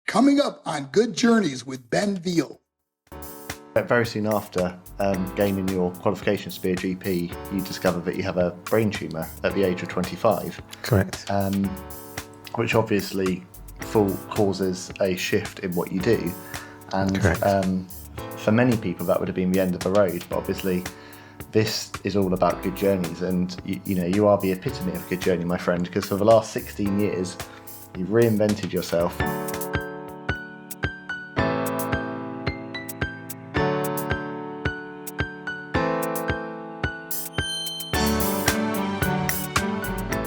Coming up on Good Journeys with Ben Veal. Very soon after gaining your qualifications to be a GP, you discover that you have a brain tumour at the age of 25. Correct. Which obviously causes a shift in what you do. And for many people that would have been the end of the road, but obviously this is all about good journeys, and you are the epitome of good journey, my friend, because for the last 16 years you've reinvented yourself.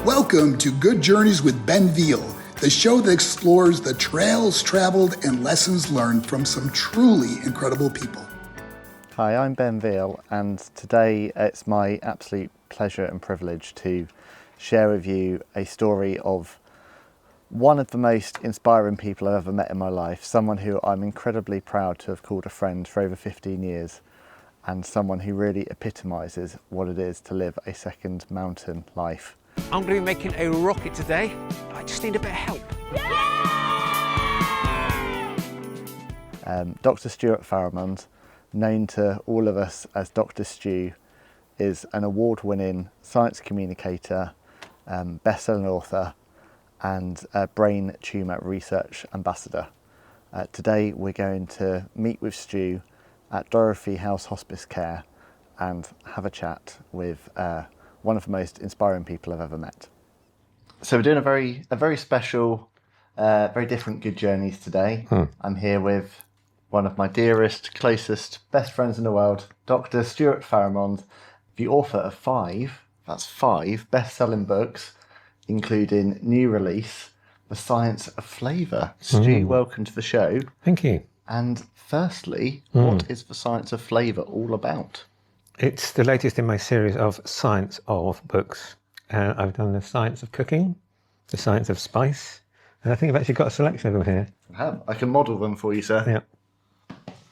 Welcome to Good Journeys with Ben Veal, the show that explores the trails traveled and lessons learned from some truly incredible people. Hi, I'm Ben Veal, and today it's my absolute pleasure and privilege to share with you a story of one of the most inspiring people I've ever met in my life, someone who I'm incredibly proud to have called a friend for over 15 years, and someone who really epitomises what it is to live a second mountain life. I'm going to be making a rocket today, but I just need a bit of help. Dr. Stuart Farrimond, known to all of us as Dr. Stu, is an award-winning science communicator, best-selling author, and a Brain Tumor research ambassador. Today we're going to meet with Stu at Dorothy House Hospice Care and have a chat with one of the most inspiring people I've ever met. So we're doing a very special, very different Good Journeys today. I'm here with one of my dearest, closest, best friends in the world, Dr. Stuart Farrimond, the author of five best-selling books, including new release, The Science of Flavour. Stu, welcome to the show. Thank you. And firstly, what is The Science of Flavour all about? It's the latest in my series of Science of books. I've done the Science of Cooking, the Science of Spice, and I think I've actually got a selection of them here. I have. I can model them for you, sir. Yeah.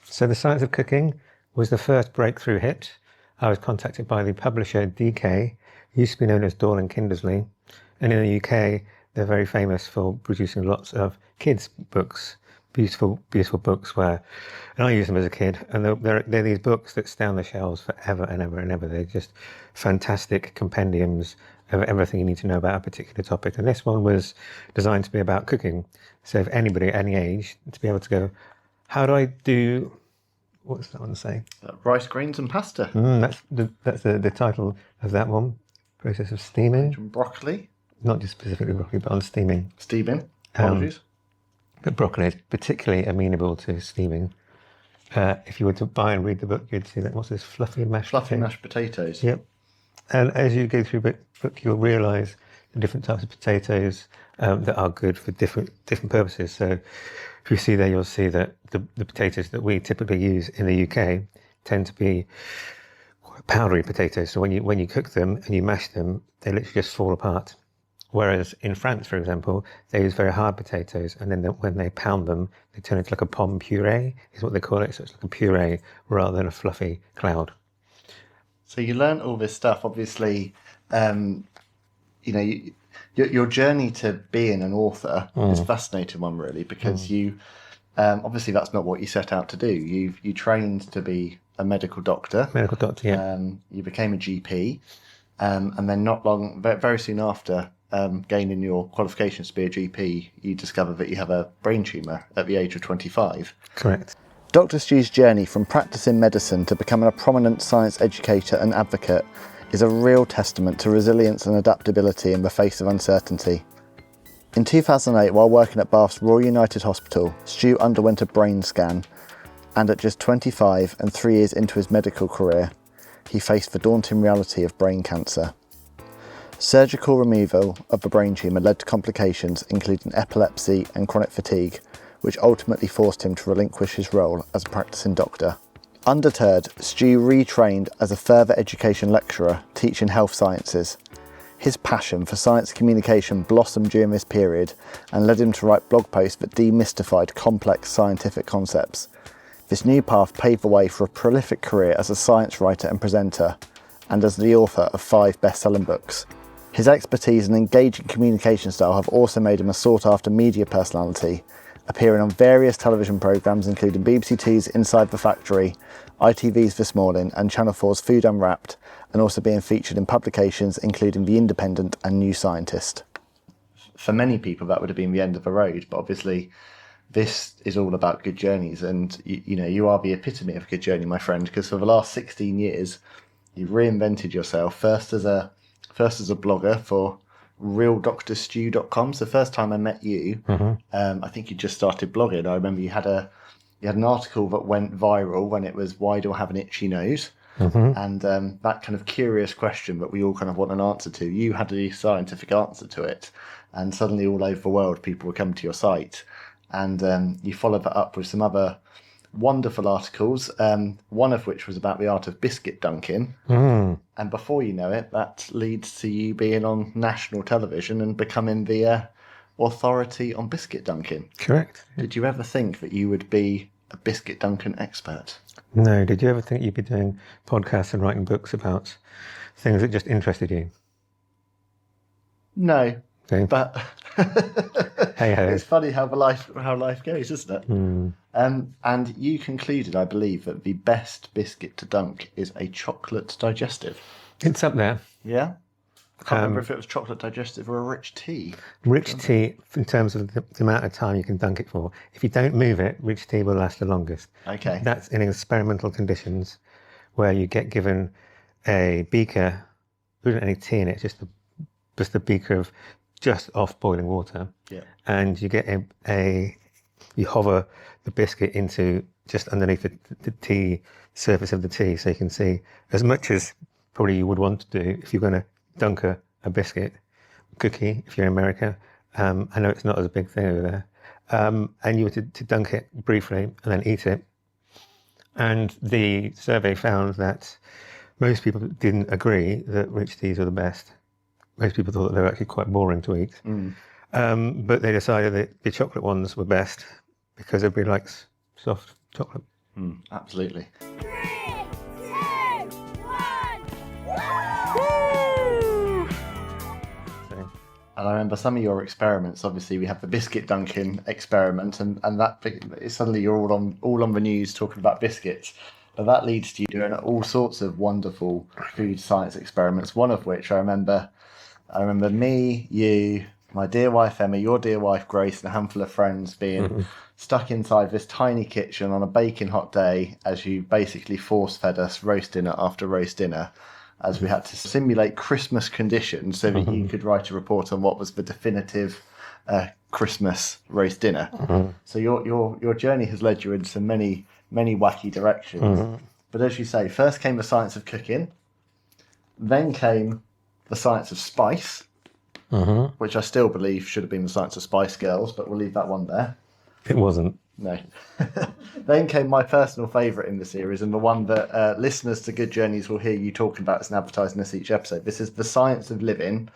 So the Science of Cooking was the first breakthrough hit. I was contacted by the publisher DK, used to be known as Dawn and Kindersley, and in the UK they're very famous for producing lots of kids' books, beautiful books and I used them as a kid, and they're these books that stay on the shelves forever and ever and ever. They're just fantastic compendiums of everything you need to know about a particular topic, and this one was designed to be about cooking. So if anybody at any age to be able to go, how do I do, what's that one say? Rice, grains and pasta. That's the title of that one. Process of steaming. Broccoli. Not just specifically broccoli, but on steaming. Steaming. Apologies. But broccoli is particularly amenable to steaming. If you were to buy and read the book, you'd see that what's this fluffy mashed potatoes. Yep. And as you go through the book, you'll realise the different types of potatoes that are good for different purposes. So if you see there, you'll see that the potatoes that we typically use in the UK tend to be quite powdery potatoes. So when you cook them and you mash them, they literally just fall apart. Whereas in France, for example, they use very hard potatoes, and then when they pound them, they turn into like a pomme puree, is what they call it. So it's like a puree rather than a fluffy cloud. So you learn all this stuff, obviously. Your journey to being an author is a fascinating one, really, because you obviously that's not what you set out to do. You trained to be a medical doctor. Yeah. You became a GP, and then very soon after gaining your qualifications to be a GP, you discover that you have a brain tumour at the age of 25. Correct. Dr. Stu's journey from practicing medicine to becoming a prominent science educator and advocate is a real testament to resilience and adaptability in the face of uncertainty. In 2008, while working at Bath's Royal United Hospital, Stu underwent a brain scan, and at just 25 and 3 years into his medical career, he faced the daunting reality of brain cancer. Surgical removal of the brain tumour led to complications including epilepsy and chronic fatigue, which ultimately forced him to relinquish his role as a practicing doctor. Undeterred, Stu retrained as a further education lecturer teaching health sciences. His passion for science communication blossomed during this period and led him to write blog posts that demystified complex scientific concepts. This new path paved the way for a prolific career as a science writer and presenter, and as the author of 5 best-selling books. His expertise and engaging communication style have also made him a sought-after media personality, appearing on various television programmes including BBC Two's Inside the Factory, ITV's This Morning and Channel 4's Food Unwrapped, and also being featured in publications including The Independent and New Scientist. For many people that would have been the end of the road, but obviously this is all about good journeys, and you are the epitome of a good journey, my friend, because for the last 16 years you've reinvented yourself, first as a blogger for realdrstew.com. So the first time I met you, I think you just started blogging. I remember you had an article that went viral when it was, why do I have an itchy nose? And that kind of curious question that we all kind of want an answer to, you had a scientific answer to it, and suddenly all over the world people would come to your site, and you followed that up with some other wonderful articles, one of which was about the art of biscuit dunking. And before you know it, that leads to you being on national television and becoming the authority on biscuit dunking. Correct. Did you ever think that you would be a biscuit dunking expert? No. Did you ever think you'd be doing podcasts and writing books about things that just interested you? No. Okay. But Hey-ho. it's funny how life goes, isn't it? And you concluded, I believe, that the best biscuit to dunk is a chocolate digestive. It's up there. Yeah? I can't remember if it was chocolate digestive or a rich tea. Rich tea, in terms of the amount of time you can dunk it for. If you don't move it, rich tea will last the longest. Okay. That's in experimental conditions where you get given a beaker, there isn't any tea in it, just a beaker of just off boiling water. Yeah. And you get you hover the biscuit into just underneath the tea, surface of the tea, so you can see as much as probably you would want to do if you're going to dunk a biscuit cookie if you're in America. I know it's not as a big thing over there. And you were to dunk it briefly and then eat it. And the survey found that most people didn't agree that rich teas were the best. Most people thought that they were actually quite boring to eat. But they decided that the chocolate ones were best because everybody likes soft chocolate. Absolutely. 3, 2, 1. And I remember some of your experiments. Obviously, we have the biscuit dunking experiment, and that suddenly you're all on the news talking about biscuits. But that leads to you doing all sorts of wonderful food science experiments. One of which I remember me, you, my dear wife Emma, your dear wife Grace, and a handful of friends being stuck inside this tiny kitchen on a baking hot day as you basically force-fed us roast dinner after roast dinner, as we had to simulate Christmas conditions so that you could write a report on what was the definitive Christmas roast dinner. So your journey has led you into many wacky directions. But as you say, first came the science of cooking, then came the science of spice, which I still believe should have been the science of Spice Girls, but we'll leave that one there. It wasn't. No. Then came my personal favourite in the series, and the one that listeners to Good Journeys will hear you talking about as an advertising this each episode. This is the science of living,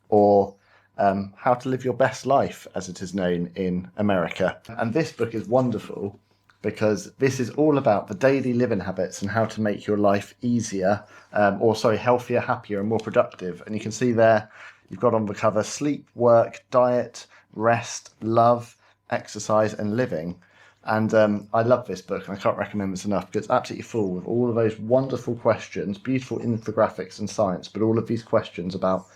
or how to live your best life, as it is known in America. And this book is wonderful because this is all about the daily living habits and how to make your life easier, healthier, happier, and more productive. And you can see there, you've got on the cover, sleep, work, diet, rest, love, exercise, and living. And I love this book, and I can't recommend this enough because it's absolutely full with all of those wonderful questions, beautiful infographics and science, but all of these questions about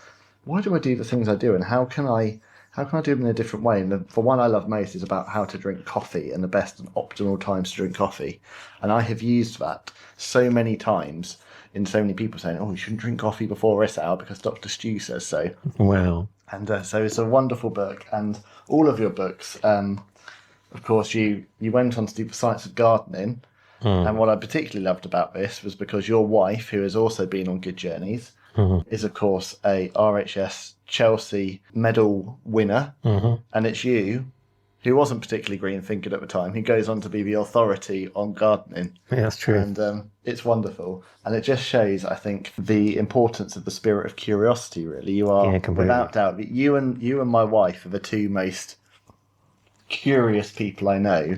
why do I do the things I do, and how can I do them in a different way? And the one I love most is about how to drink coffee and the best and optimal times to drink coffee. And I have used that so many times in so many people saying, oh, you shouldn't drink coffee before this hour because Dr. Stu says so. Wow. And so it's a wonderful book. And all of your books, of course, you went on to do the science of gardening. And what I particularly loved about this was because your wife, who has also been on Good Journeys, is, of course, a RHS Chelsea medal winner. And it's you, who wasn't particularly green thinking at the time, who goes on to be the authority on gardening. Yeah, that's true. And it's wonderful. And it just shows, I think, the importance of the spirit of curiosity, really. You are, without doubt, you and my wife are the two most curious people I know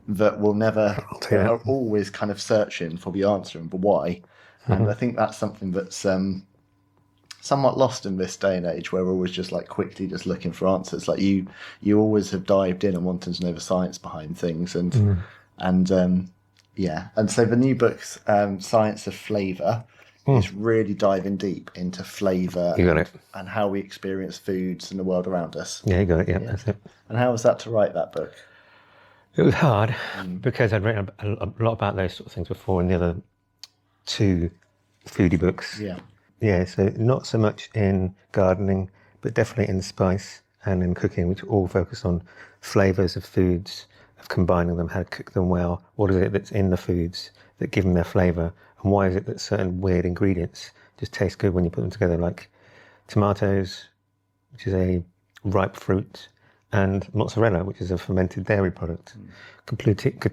that will never, are always kind of searching for the answer and the why. And I think that's something that's somewhat lost in this day and age where we're always just like quickly just looking for answers. Like you always have dived in and wanted to know the science behind things, and so the new book's Science of Flavour is really diving deep into flavour and how we experience foods in the world around us. Yeah, you got it. Yeah, that's it. And how was that to write that book? It was hard because I'd written a lot about those sort of things before in the other 2 foodie books. Yeah, so not so much in gardening, but definitely in spice and in cooking, which all focus on flavours of foods, of combining them, how to cook them well, what is it that's in the foods that give them their flavour, and why is it that certain weird ingredients just taste good when you put them together, like tomatoes, which is a ripe fruit, and mozzarella, which is a fermented dairy product.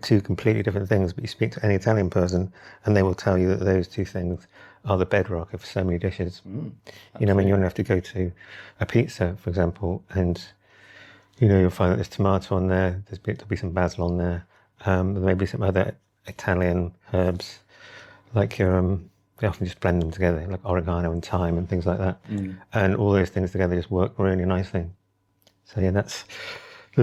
Two completely different things, but you speak to any Italian person and they will tell you that those 2 things are the bedrock of so many dishes. You know, I mean, you only have to go to a pizza, for example, and you'll find that there's tomato on there, there'll be some basil on there, there may be some other Italian herbs, like they often just blend them together, like oregano and thyme and things like that. And all those things together just work really nicely. So yeah, there's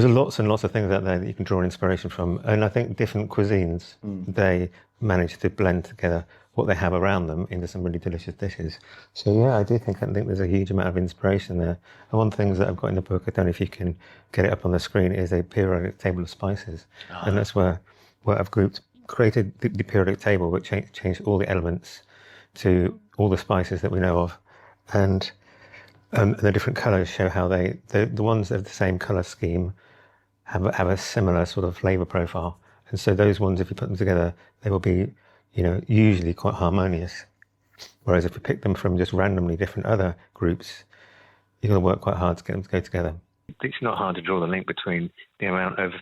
lots and lots of things out there that you can draw inspiration from. And I think different cuisines, they manage to blend together what they have around them into some really delicious dishes. So yeah, I think there's a huge amount of inspiration there. And one of the things that I've got in the book, I don't know if you can get it up on the screen, is a periodic table of spices. And that's where I've created the periodic table, which changed all the elements to all the spices that we know of. And the different colours show how the ones that have the same colour scheme have a similar sort of flavour profile. And so those ones, if you put them together, they will be, usually quite harmonious. Whereas if you pick them from just randomly different other groups, you're going to work quite hard to get them to go together. It's not hard to draw the link between the amount of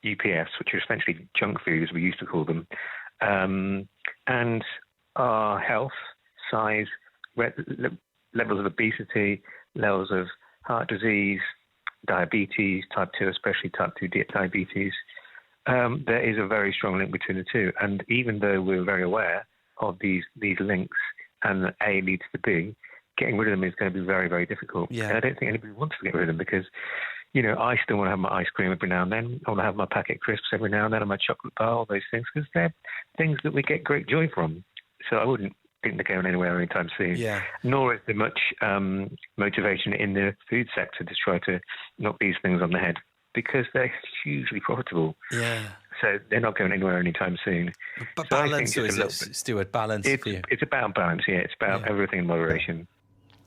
UPFs, which are essentially junk food, as we used to call them, and our health, size, levels of obesity, levels of heart disease, diabetes, type 2, especially type 2 diabetes. There is a very strong link between the 2. And even though we're very aware of these links and that A leads to B, getting rid of them is going to be very, very difficult. Yeah. And I don't think anybody wants to get rid of them because, I still want to have my ice cream every now and then. I want to have my packet crisps every now and then and my chocolate bar, all those things, because they're things that we get great joy from. So I wouldn't think they're going anywhere anytime soon. Yeah. Nor is there much motivation in the food sector to try to knock these things on the head because they're hugely profitable. Yeah. So they're not going anywhere anytime soon. But so balance, is it, Stuart? Balance. It's about balance. Yeah, it's about everything in moderation.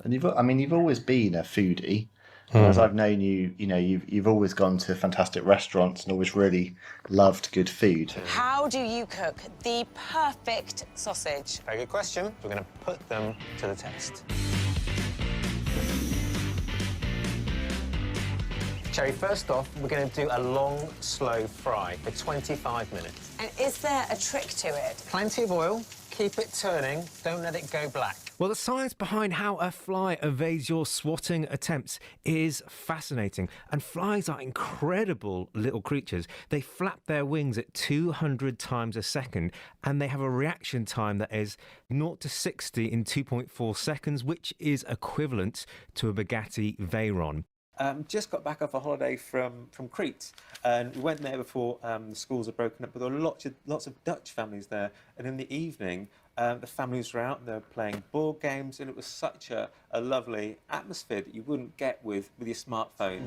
And you've always been a foodie. As I've known you, you've always gone to fantastic restaurants and always really loved good food. How do you cook the perfect sausage? Very good question. We're going to put them to the test. Cherry, first off, we're going to do a long, slow fry for 25 minutes. And is there a trick to it? Plenty of oil. Keep it turning. Don't let it go black. Well, the science behind how a fly evades your swatting attempts is fascinating. And flies are incredible little creatures. They flap their wings at 200 times a second, and they have a reaction time that is 0 to 60 in 2.4 seconds, which is equivalent to a Bugatti Veyron. Just got back off a holiday from Crete, and we went there before the schools are broken up, but there were lots of Dutch families there, and in the evening the families were out and they were playing board games, and it was such a lovely atmosphere that you wouldn't get with your smartphone.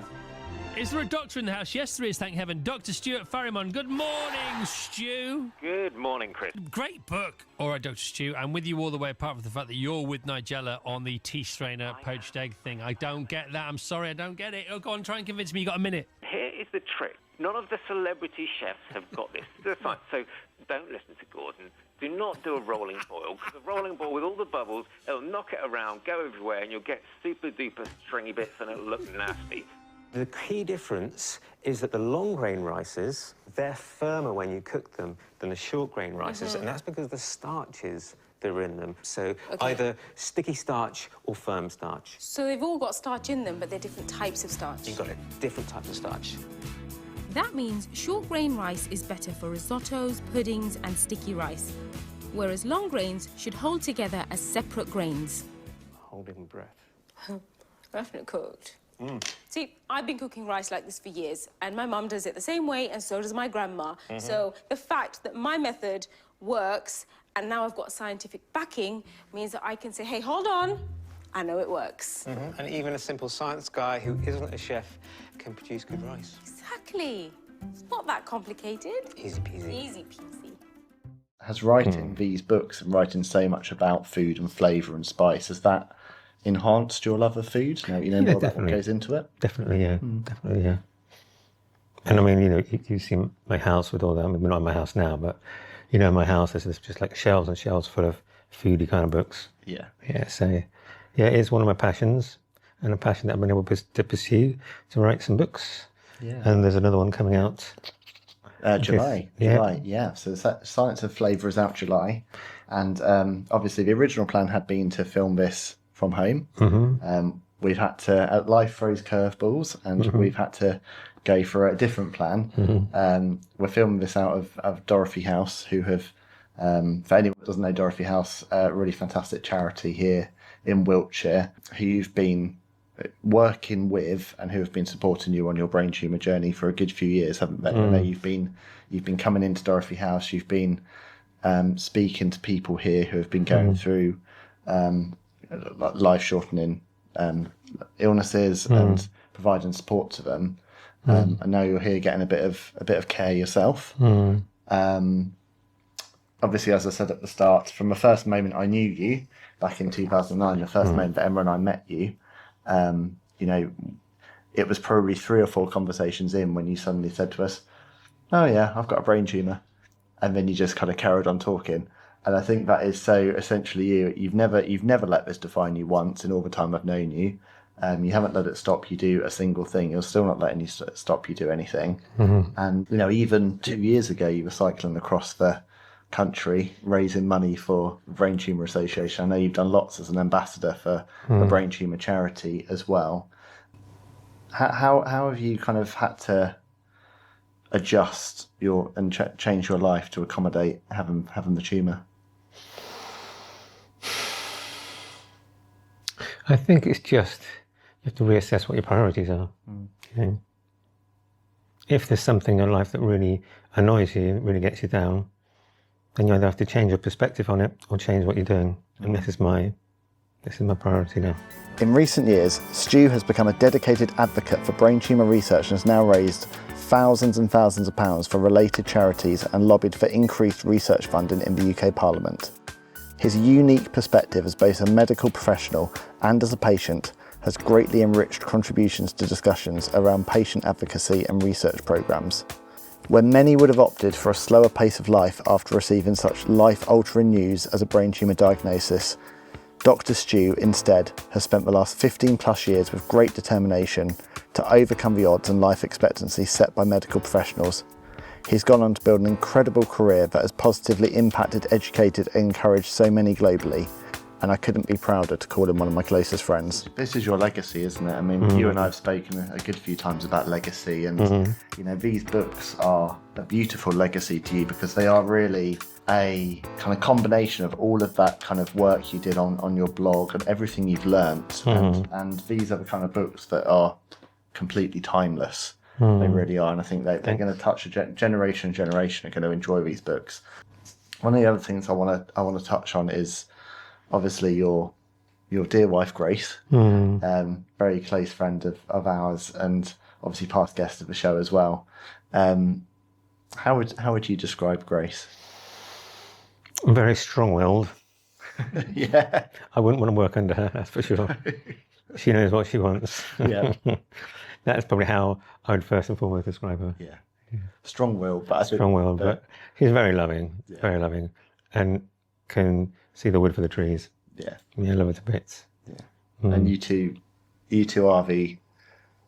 Is there a doctor in the house? Yes, there is, thank heaven. Dr. Stuart Farrimond. Good morning, Stu. Good morning, Chris. Great book. All right, Dr. Stu, I'm with you all the way, apart from the fact that you're with Nigella on the tea strainer poached egg thing. I don't get that. I'm sorry, I don't get it. Oh, go on, try and convince me. You got a minute. Here is the trick. None of the celebrity chefs have got this. So don't listen to Gordon. Do not do a rolling boil, because a rolling boil with all the bubbles, it'll knock it around, go everywhere, and you'll get super-duper stringy bits, and it'll look nasty. The key difference is that the long grain rices, they're firmer when you cook them than the short grain rices, and that's because of the starches that are in them. So either sticky starch or firm starch. So they've all got starch in them, but they're different types of starch. You've got it, different types of starch. That means short grain rice is better for risottos, puddings and sticky rice, whereas long grains should hold together as separate grains. holding breath. Definitely cooked. See, I've been cooking rice like this for years, and my mum does it the same way, and so does my grandma. So the fact that my method works, and now I've got scientific backing, means that I can say, hey, hold on, I know it works. And even a simple science guy who isn't a chef can produce good rice. Exactly. It's not that complicated. Easy peasy. Easy peasy. Has writing these books and writing so much about food and flavour and spice, has that enhanced your love of food? Now you know more about what goes into it? Definitely, yeah. Definitely, yeah. And I mean, you know, you see my house with all that. I mean, we're not in my house now, but, you know, in my house, there's just like shelves and shelves full of foodie kind of books. Yeah. Yeah, so, yeah, it is one of my passions, and a passion that I've been able to pursue, to write some books. Yeah. And there's another one coming out. July. So Science of Flavour is out July. And obviously the original plan had been to film this from home. We've had to, life throws curveballs, and we've had to go for a different plan. We're filming this out of Dorothy House, who have, for anyone that doesn't know Dorothy House, a really fantastic charity here in Wiltshire, who you've been working with and who have been supporting you on your brain tumour journey for a good few years, haven't they? I know you've been coming into Dorothy House, you've been speaking to people here who have been going through life-shortening illnesses and providing support to them. I know you're here getting a bit of care yourself. Obviously, as I said at the start, from the first moment I knew you back in 2009, the first moment that Emma and I met you, you know, it was probably 3 or 4 conversations in when you suddenly said to us, "Oh yeah, I've got a brain tumour," and then you just kind of carried on talking. And I think that is so essentially you. You've never let this define you once in all the time I've known you. You haven't let it stop you do a single thing. You're still not letting you stop you do anything. And you know, even 2 years ago, you were cycling across the country raising money for the Brain Tumor Association. I know you've done lots as an ambassador for the Brain Tumor charity as well. How have you kind of had to adjust and change your life to accommodate having the tumour? I think it's just, you have to reassess what your priorities are. You know? If there's something in life that really annoys you, really gets you down, then you either have to change your perspective on it or change what you're doing. And this is my priority now. In recent years, Stu has become a dedicated advocate for brain tumour research and has now raised thousands and thousands of pounds for related charities and lobbied for increased research funding in the UK Parliament. His unique perspective as both a medical professional and as a patient has greatly enriched contributions to discussions around patient advocacy and research programmes. When many would have opted for a slower pace of life after receiving such life-altering news as a brain tumour diagnosis, Dr. Stu instead has spent the last 15 plus years with great determination to overcome the odds and life expectancy set by medical professionals. He's gone on to build an incredible career that has positively impacted, educated and encouraged so many globally, and I couldn't be prouder to call him one of my closest friends. This is your legacy, isn't it? I mean, you and I have spoken a good few times about legacy, and you know, these books are a beautiful legacy to you because they are really a kind of combination of all of that kind of work you did on your blog and everything you've learnt. And these are the kind of books that are completely timeless. They really are, and I think they're going to touch a generation and generation are going to enjoy these books. One of the other things I want to touch on is obviously your dear wife Grace, very close friend of ours, and obviously past guest of the show as well. How would you describe Grace? Very strong-willed. Yeah. I wouldn't want to work under her, that's for sure. She knows what she wants. Yeah. That's probably how I would first and foremost describe her. Yeah. Strong-willed, but strong-willed, but she's very loving, very loving, and can see the wood for the trees. Yeah. Yeah, I love her to bits. Yeah. And you two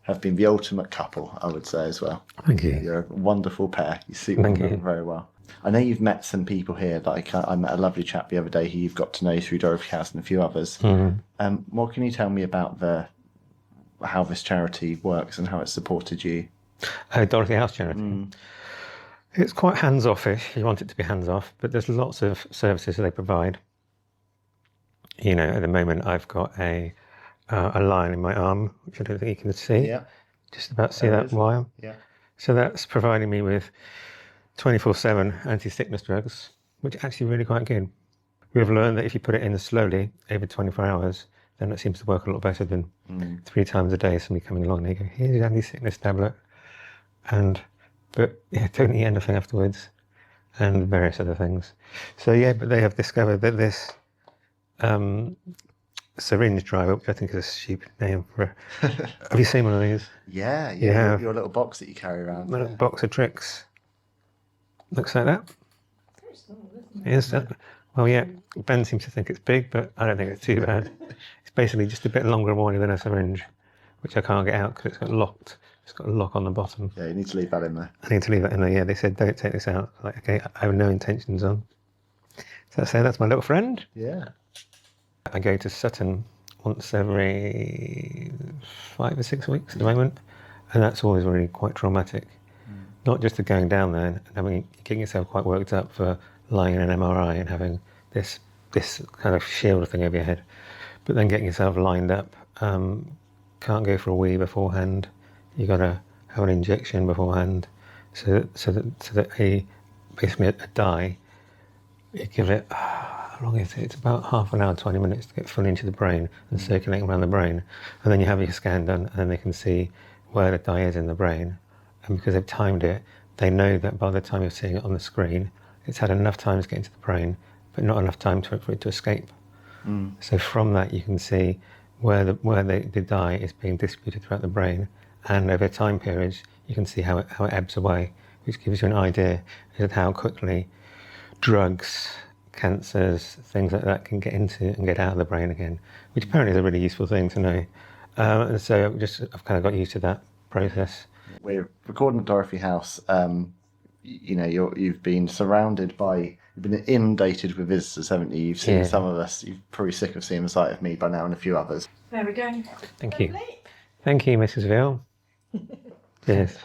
have been the ultimate couple, I would say, as well. Thank you. You're a wonderul pair. You suit one another very well. I know you've met some people here. Like I met a lovely chap the other day who you've got to know through Dorothy House and a few others. What can you tell me about how this charity works and how it's supported you? Dorothy House charity. It's quite hands-offish. You want it to be hands-off, but there's lots of services they provide. you know, at the moment I've got a line in my arm, which I don't think you can see. Yeah. Just about see that wire. Yeah. So that's providing me with 24/7 anti-sickness drugs, which are actually really quite good. We've learned that if you put it in slowly over 24 hours, then it seems to work a lot better than 3 times a day. Somebody coming along and they go, here's your anti-sickness tablet. But yeah, don't eat anything afterwards, and various other things. So yeah, but they have discovered that this syringe driver, which I think is a stupid name for have you seen one of these? Yeah. Your little box that you carry around. A little box of tricks. Looks like that. Is that? Well, yeah, Ben seems to think it's big, but I don't think it's too bad. It's basically just a bit longer and wider than a syringe, which I can't get out because it's got locked. It's got a lock on the bottom. Yeah, you need to leave that in there. I need to leave that in there, yeah. They said, don't take this out. Like, okay, I have no intentions on. So that's my little friend. Yeah. I go to Sutton once every 5 or 6 weeks at the moment, and that's always really quite traumatic. Not just the going down there and getting yourself quite worked up for lying in an MRI and having this kind of shield thing over your head, but then getting yourself lined up. Can't go for a wee beforehand. You got to have an injection beforehand, so that basically a dye. You give it. How long is it? It's about half an hour, 20 minutes to get fully into the brain and circulating around the brain, and then you have your scan done, and then they can see where the dye is in the brain. And because they've timed it, they know that by the time you're seeing it on the screen, it's had enough time to get into the brain, but not enough time for it to escape. So from that, you can see where the dye is being distributed throughout the brain, and over time periods, you can see how it ebbs away, which gives you an idea of how quickly drugs, cancers, things like that can get into and get out of the brain again, which apparently is a really useful thing to know. And so I've kind of got used to that process. We're recording at Dorothy House. You know, you've been surrounded by, you've been inundated with visitors, haven't you? You've seen some of us. You're probably sick of seeing the sight of me by now and a few others. There we go. Thank you. Thank you, Mrs. Veal. Yes.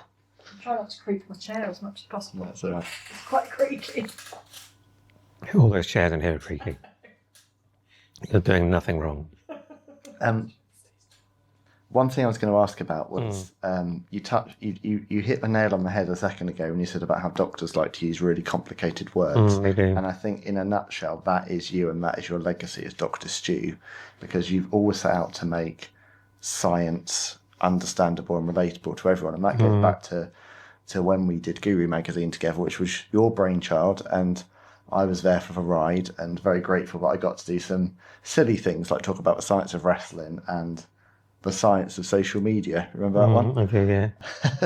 Try not to creak my chair as much as possible. That's all right. It's quite creaky. All those chairs in here are creaky. You're doing nothing wrong. One thing I was going to ask about was you hit the nail on the head a second ago when you said about how doctors like to use really complicated words. They do. And I think in a nutshell, that is you and that is your legacy as Dr. Stu, because you've always set out to make science understandable and relatable to everyone. And that goes back to when we did Guru magazine together, which was your brainchild, and I was there for the ride and very grateful that I got to do some silly things like talk about the science of wrestling and the science of social media. Remember that one? I do, yeah.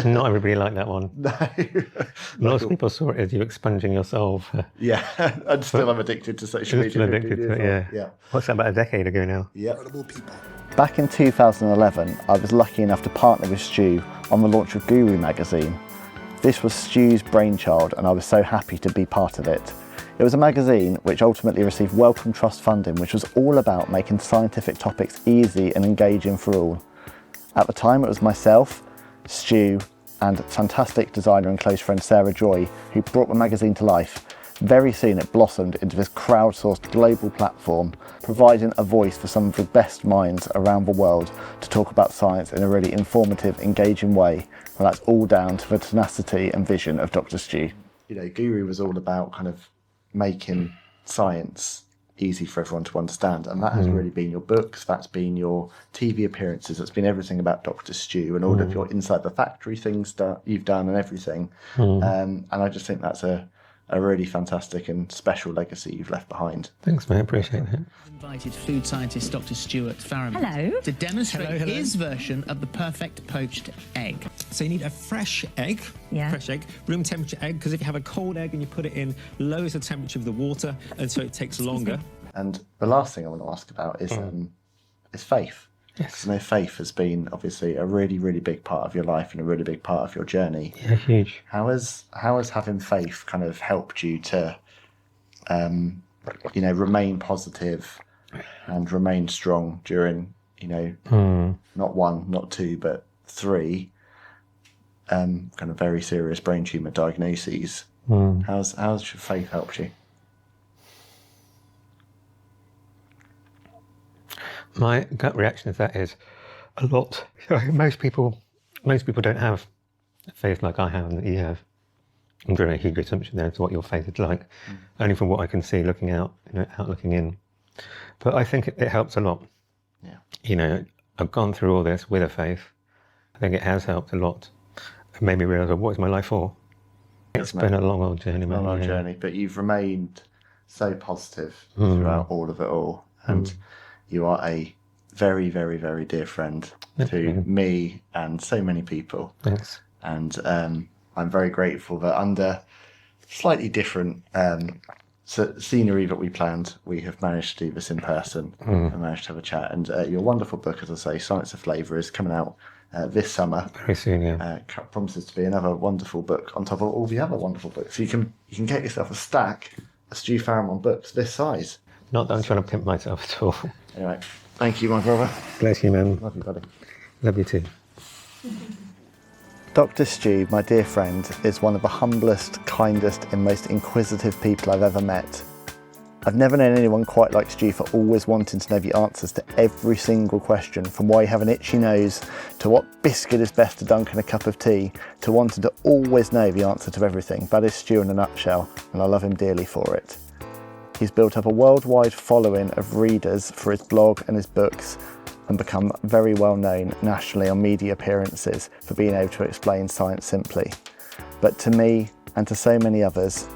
Not everybody liked that one. No. Lots of people saw it as you expunging your soul. Yeah, and still I'm addicted to social media. Still addicted to it, yeah. What's that, about a decade ago now? Yeah. Incredible people. Back in 2011, I was lucky enough to partner with Stu on the launch of Guru magazine. This was Stu's brainchild, and I was so happy to be part of it. It was a magazine which ultimately received Wellcome Trust funding, which was all about making scientific topics easy and engaging for all. At the time, it was myself, Stu, and fantastic designer and close friend Sarah Joy who brought the magazine to life. Very soon it blossomed into this crowdsourced global platform, providing a voice for some of the best minds around the world to talk about science in a really informative, engaging way. And that's all down to the tenacity and vision of Dr. Stu. You know, Guru was all about kind of making science easy for everyone to understand, and that has really been your books, that's been your TV appearances, that's been everything about Dr. Stu and all of your Inside the Factory things you've done and everything. And I just think that's a really fantastic and special legacy you've left behind. Thanks, mate. Appreciate it. Invited food scientist Dr. Stuart Farrimond to demonstrate his version of the perfect poached egg. So you need a fresh egg, room temperature egg, because if you have a cold egg and you put it in, lowers the temperature of the water, and so it takes longer. And the last thing I want to ask about is faith. Yes. I know faith has been obviously a really, really big part of your life and a really big part of your journey. Yeah, huge. How has having faith kind of helped you to, remain positive and remain strong during, not 1, not 2, but 3, kind of very serious brain tumour diagnoses? How's your faith helped you? My gut reaction to that is a lot. Most people don't have faith like I have and that you have. I'm drawing a huge assumption there as to what your faith is like, only from what I can see looking out, out looking in. But I think it helps a lot. Yeah. I've gone through all this with a faith. I think it has helped a lot. It made me realise, what is my life for? It's been a long old journey, man. Long old journey, but you've remained so positive throughout all of it all. And you are a very, very, very dear friend to me and so many people. Thanks. And I'm very grateful that under slightly different scenery that we planned, we have managed to do this in person and managed to have a chat. And your wonderful book, as I say, Science of Flavour, is coming out this summer. Very soon, yeah. Promises to be another wonderful book on top of all the other wonderful books. So you can get yourself a stack of Stu Farrimond books this size. Not that I'm trying to pimp myself at all. Anyway, thank you, my brother. Bless you, man. Love you, buddy. Love you too. Dr. Stu, my dear friend, is one of the humblest, kindest and most inquisitive people I've ever met. I've never known anyone quite like Stu for always wanting to know the answers to every single question, from why you have an itchy nose, to what biscuit is best to dunk in a cup of tea, to wanting to always know the answer to everything. That is Stu in a nutshell, and I love him dearly for it. He's built up a worldwide following of readers for his blog and his books, and become very well known nationally on media appearances for being able to explain science simply. But to me, and to so many others,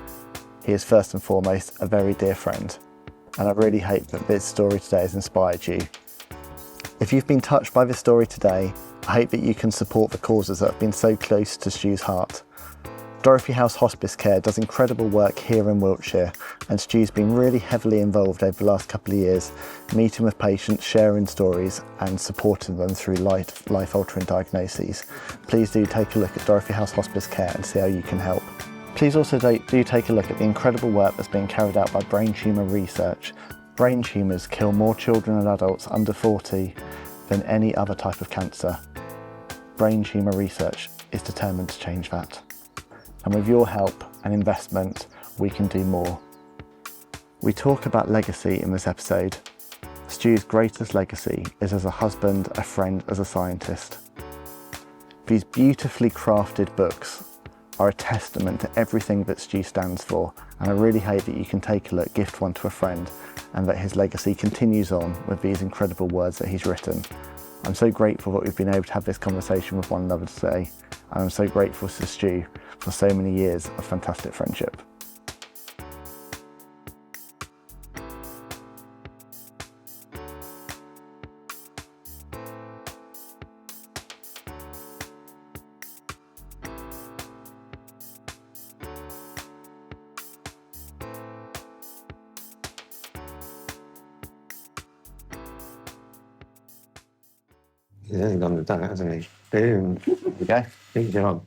he is first and foremost a very dear friend. And I really hope that this story today has inspired you. If you've been touched by this story today, I hope that you can support the causes that have been so close to Stu's heart. Dorothy House Hospice Care does incredible work here in Wiltshire, and Stu's been really heavily involved over the last couple of years, meeting with patients, sharing stories and supporting them through life-altering diagnoses. Please do take a look at Dorothy House Hospice Care and see how you can help. Please also do take a look at the incredible work that's being carried out by Brain Tumor research. Brain tumours kill more children and adults under 40 than any other type of cancer. Brain Tumor research is determined to change that. And with your help and investment, we can do more. We talk about legacy in this episode. Stu's greatest legacy is as a husband, a friend, as a scientist. These beautifully crafted books are a testament to everything that Stu stands for, and I really hope that you can take a look, gift one to a friend, and that his legacy continues on with these incredible words that he's written. I'm so grateful that we've been able to have this conversation with one another today, and I'm so grateful to Stu for so many years of fantastic friendship. He's only done the donut, hasn't he? Boom. There we go. Good job.